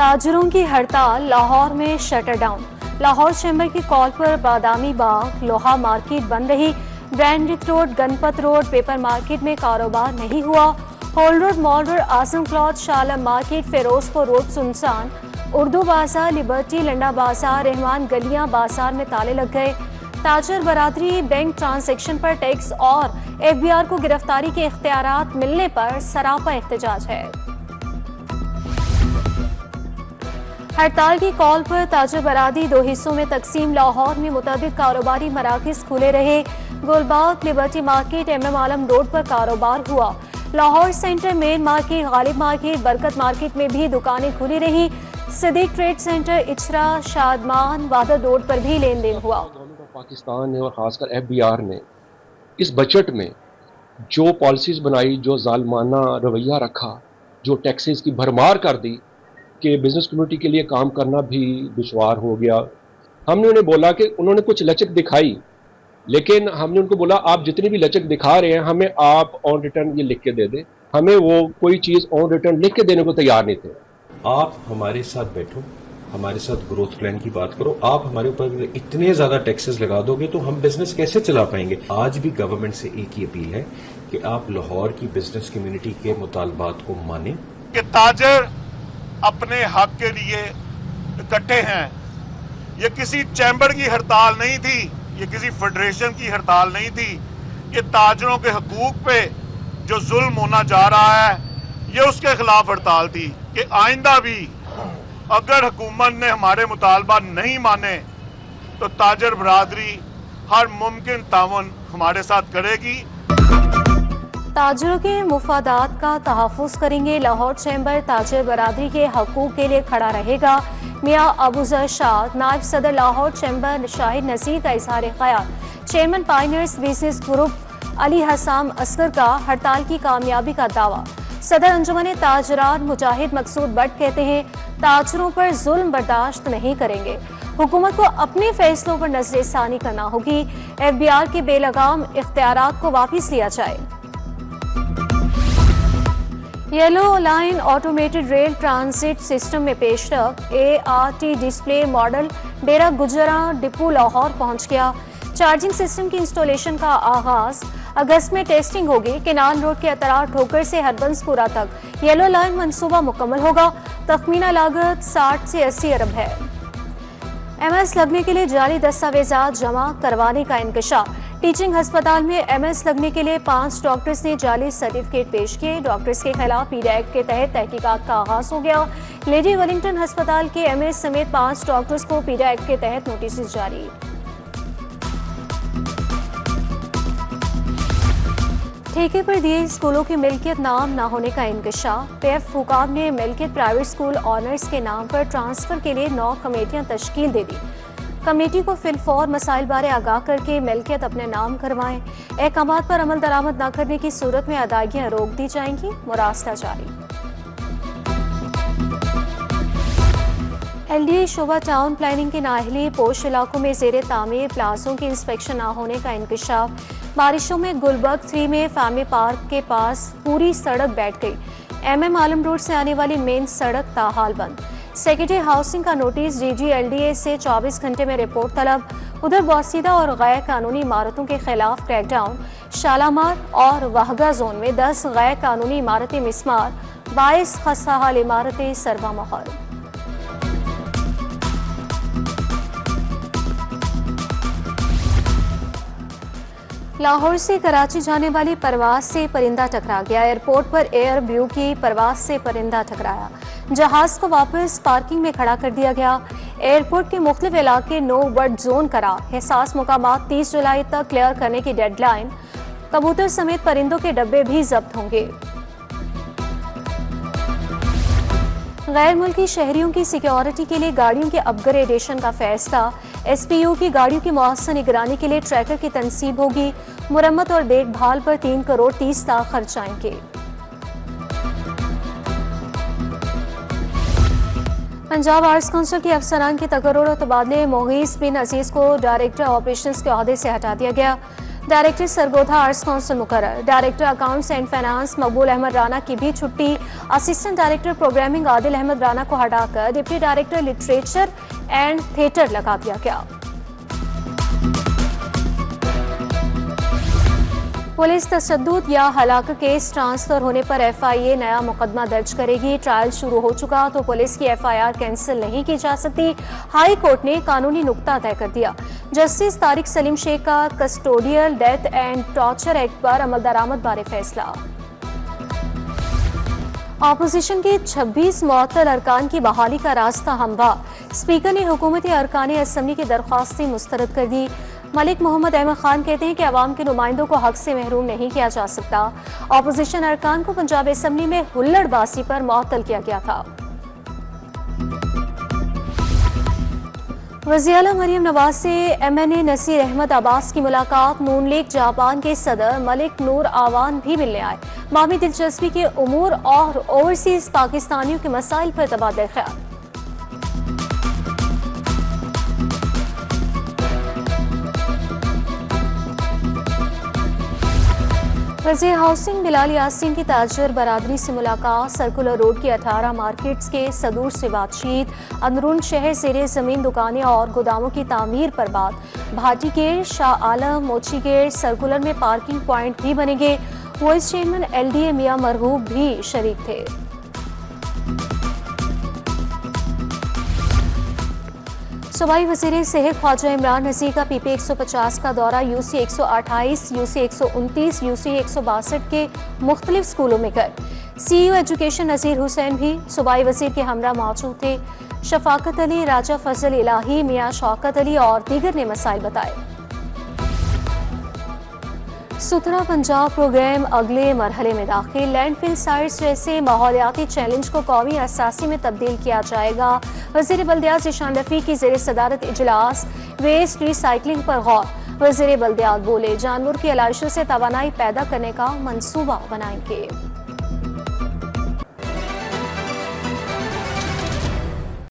ताजरों की हड़ताल, लाहौर में शटर डाउन। लाहौर चैम्बर की कॉल पर बादामी बाग, लोहा मार्केट बंद रही। Brandreth road, Ganpat road, paper market में कारोबार नहीं हुआ। Hall road, mall road, Azam cloth, Shah Alam market, Ferozepur road सुनसान। उर्दू बाजार, लिबर्टी, लंडा बाजार, रहमान गलियां बाजार में ताले लग गए। ताजर बरादरी बैंक ट्रांजैक्शन पर टैक्स और FBI को गिरफ्तारी के इख्तियारात मिलने पर सरापा एहतजाज है। हड़ताल की कॉल पर ताजर बरादरी दो हिस्सों में तकसीम। लाहौर में मुतअद्दिद कारोबारी मराकज़ खुले रहे। Gulbagh, liberty market, MM Alam road पर कारोबार हुआ। Lahore centre, main market, Ghalib market, Barkat market में भी दुकानें खुली रही। Siddique trade centre, Ichhra, Shadman, Wahdat road पर भी लेन देन हुआ। पाकिस्तान ने और खासकर FBR ने इस बजट में जो पॉलिसीज बनाई, जो जालमाना रवैया रखा, जो टैक्सेस की भरमार कर दी कि बिजनेस कम्युनिटी के लिए काम करना भी दुश्वार हो गया। हमने उन्हें बोला कि उन्होंने कुछ लचक दिखाई, लेकिन हमने उनको बोला आप जितनी भी लचक दिखा रहे हैं हमें आप ऑन रिटर्न ये लिख के दे दें। हमें वो कोई चीज़ ऑन रिटर्न लिख के देने को तैयार नहीं थे। आप हमारे साथ बैठो, हमारे साथ ग्रोथ प्लान की बात करो। आप हमारे ऊपर इतने ज्यादा टैक्सेस लगा दोगे तो हम बिजनेस कैसे चला पाएंगे। आज भी गवर्नमेंट से एक ही अपील है कि आप लाहौर की बिजनेस कम्युनिटी के मुतालबात को माने कि ताजर अपने हक के लिए इकट्ठे हैं। ये किसी चैम्बर की हड़ताल नहीं थी, ये किसी फेडरेशन की हड़ताल नहीं थी। ये ताजरों के हकूक पे जो जुल्म होना जा रहा है, ये उसके खिलाफ हड़ताल थी कि आइंदा भी अगर हुकूमत ने हमारे मुतालबा नहीं माने तो ताजर बरादरी हर मुमकिन तावन हमारे साथ करेगी। ताजरों के मुफादात का तहफ़्फ़ुज़ करेंगे। लाहौर चैम्बर ताजर बरादरी के हकूक़ के लिए खड़ा रहेगा। मियाँ अबूजर शाह, नायब सदर लाहौर चैम्बर शाहिद नसीर का इज़हार ख़याल। Chairman pioneers business group Ali Hasam Asghar का हड़ताल की कामयाबी का दावा। सदर अंजुमन ताजरान मुजाहिद मकसूद बट कहते हैं ताजरों पर जुल्म बर्दाश्त नहीं करेंगे। हुकूमत को अपने फैसलों पर नज़रसानी करना होगी। FBR के बेलगाम इख्तियारात को वापस लिया जाए। Yellow line automated rail transit system में पेशरफ। ART डिस्प्ले मॉडल डेरा गुजरा डिपो लाहौर पहुंच गया। चार्जिंग सिस्टम की इंस्टॉलेशन का आगाज। अगस्त में टेस्टिंग होगी। केनाल रोड के अतरार ठोकर से हरबंसपुरा तक येलो लाइन मंसूबा मुकम्मल होगा। तखमीना लागत 60 से 80 अरब है। MS लगने के लिए जाली दस्तावेजात जमा करवाने का इंकशाफ। टीचिंग अस्पताल में MS लगने के लिए 5 डॉक्टर्स ने जाली सर्टिफिकेट पेश किए। डॉक्टर्स के खिलाफ पीडा एक्ट के तहत तहकीकात का आगाज हो गया। लेडी वेलिंगटन अस्पताल के MS समेत 5 डॉक्टर्स को पीडा एक्ट के तहत नोटिस जारी। ठेके पर दिए स्कूलों की मिल्कियत नाम न होने का इंकशाफ। PF हुकाम ने मिल्कियत प्राइवेट स्कूल ऑनर्स के नाम पर ट्रांसफर के लिए 9 कमेटियां तश्कील दे दी। कमेटी को फिलफौर मसाइल बारे आगाह करके मिल्कियत अपने नाम करवाएं। अहकामात पर अमल दरामद न करने की सूरत में अदायगियां रोक दी जाएंगी। मुरासला जारी। LDA शोबा टाउन प्लानिंग के नाअहली पोश इलाकों में ज़ेरे तामीर प्लाजों की इंस्पेक्शन न होने का इंकशाफ। बारिशों में गुलबर्ग 3 में फैमिली पार्क के पास पूरी सड़क बैठ गई। MM आलम रोड से आने वाली मेन सड़क ताहाल बंद। सेक्रेटरी हाउसिंग का नोटिस। DG LDA से 24 घंटे में रिपोर्ट तलब। उधर बौसीदा और गैर कानूनी इमारतों के खिलाफ क्रैकडाउन। शालामार और वाहगा जोन में 10 गैर कानूनी इमारतें मिसमार। 22 खस्ताहाल इमारतें सरवा महल। लाहौर से कराची जाने वाली परवाज से परिंदा टकरा गया। एयरपोर्ट पर एयर ब्लू की परवाज से परिंदा टकराया। जहाज को वापस पार्किंग में खड़ा कर दिया गया। एयरपोर्ट के मुख्तलिफ इलाके नो बर्ड जोन करार। हिसास मुकामात 30 जुलाई तक क्लियर करने की डेडलाइन। कबूतर समेत परिंदों के डब्बे भी जब्त होंगे। गैर मुल्की शहरियों की सिक्योरिटी के लिए गाड़ियों के अपग्रेडेशन का फैसला। SPU की गाड़ियों की मुअस्सर निगरानी के लिए ट्रैकर की तनसीब होगी। मुरम्मत और देखभाल पर 3 करोड़ 30 लाख खर्च आएंगे। पंजाब आर्ट्स काउंसिल के अफसरान के तकर्रुर और तबादले। मोगीस बिन अजीज को डायरेक्टर ऑपरेशंस के ओहदे से हटा दिया गया। डायरेक्टर सरगोधा आर्ट्स काउंसिल मुकर्रर। Director accounts and finance Maqbool Ahmed Rana की भी छुट्टी। Assistant director programming Adil Ahmed Rana को हटाकर deputy director literature and theatre लगा दिया गया। पुलिस तशद्दुद या हलाकत केस ट्रांसफर होने पर FIA नया मुकदमा दर्ज करेगी। ट्रायल शुरू हो चुका तो पुलिस की FIR कैंसिल नहीं की जा सकती। हाई कोर्ट ने कानूनी नुक्ता तय कर दिया। जस्टिस तारिक सलीम शेख का custodial death and torture act पर अमल दरामद बारे फैसला। ऑपोजिशन के 26 मुअत्तल अरकान की बहाली का रास्ता हमवार। स्पीकर ने हुकूमती अरकान असम्बली की दरख्वास्तें मुस्तरद कर दी। मलिक मोहम्मद अहमद खान कहते हैं कि अवाम के नुमाइंदों को हक से महरूम नहीं किया जा सकता। ऑपोजिशन अरकान को पंजाब असम्बली में हुल्लड़बाजी पर मुअत्तल किया गया था। वज़ीर आला मरियम नवाज से MNA नसीर अहमद अब्बास की मुलाकात। नून लीग जापान के सदर मलिक नूर आवान भी मिलने आए। मामी दिलचस्पी के उमूर और ओवरसीज पाकिस्तानियों के मसाइल पर तबादला ख्याल। वज़ीर हाउसिंग बिलाल यासीन की ताजर बरादरी से मुलाकात। सर्कुलर रोड की 18 मार्केट्स के सदूर से बातचीत। अंदरून शहर ज़ेरे ज़मीन दुकानें और गोदामों की तामीर पर बात। भाटी गेट, शाह आलम, मोची गेट सर्कुलर में पार्किंग पॉइंट भी बनेंगे। वाइस चेयरमैन LDA मियां मरहूब भी शरीक थे। सूबाई वज़ीर सेहत ख्वाजा इमरान नज़ीर का PP 150 का दौरा। UC 128, UC 129, UC 162 के मुख्तलिफ स्कूलों में कर। CEO एजुकेशन नज़ीर हुसैन भी सूबाई वज़ीर के हमरा मौजूद थे। शफाकत अली, राजा फजल इलाही, मियाँ शौकत अली और दीगर ने मसाइल बताए। सुथरा पंजाब प्रोग्राम अगले मरहले में दाखिल। लैंडफिल साइट्स जैसे माहौलियाती चैलेंज को कौमी असासी में तब्दील किया जाएगा। वज़ीर बल्दियात ज़ीशान रफ़ीक की ज़ेरे सदारत इजलास। वेस्ट रिसाइकलिंग पर गौर। वज़ीर बल्दियात बोले जानवर की आलाइशों से तवानाई पैदा करने का मंसूबा बनाएंगे।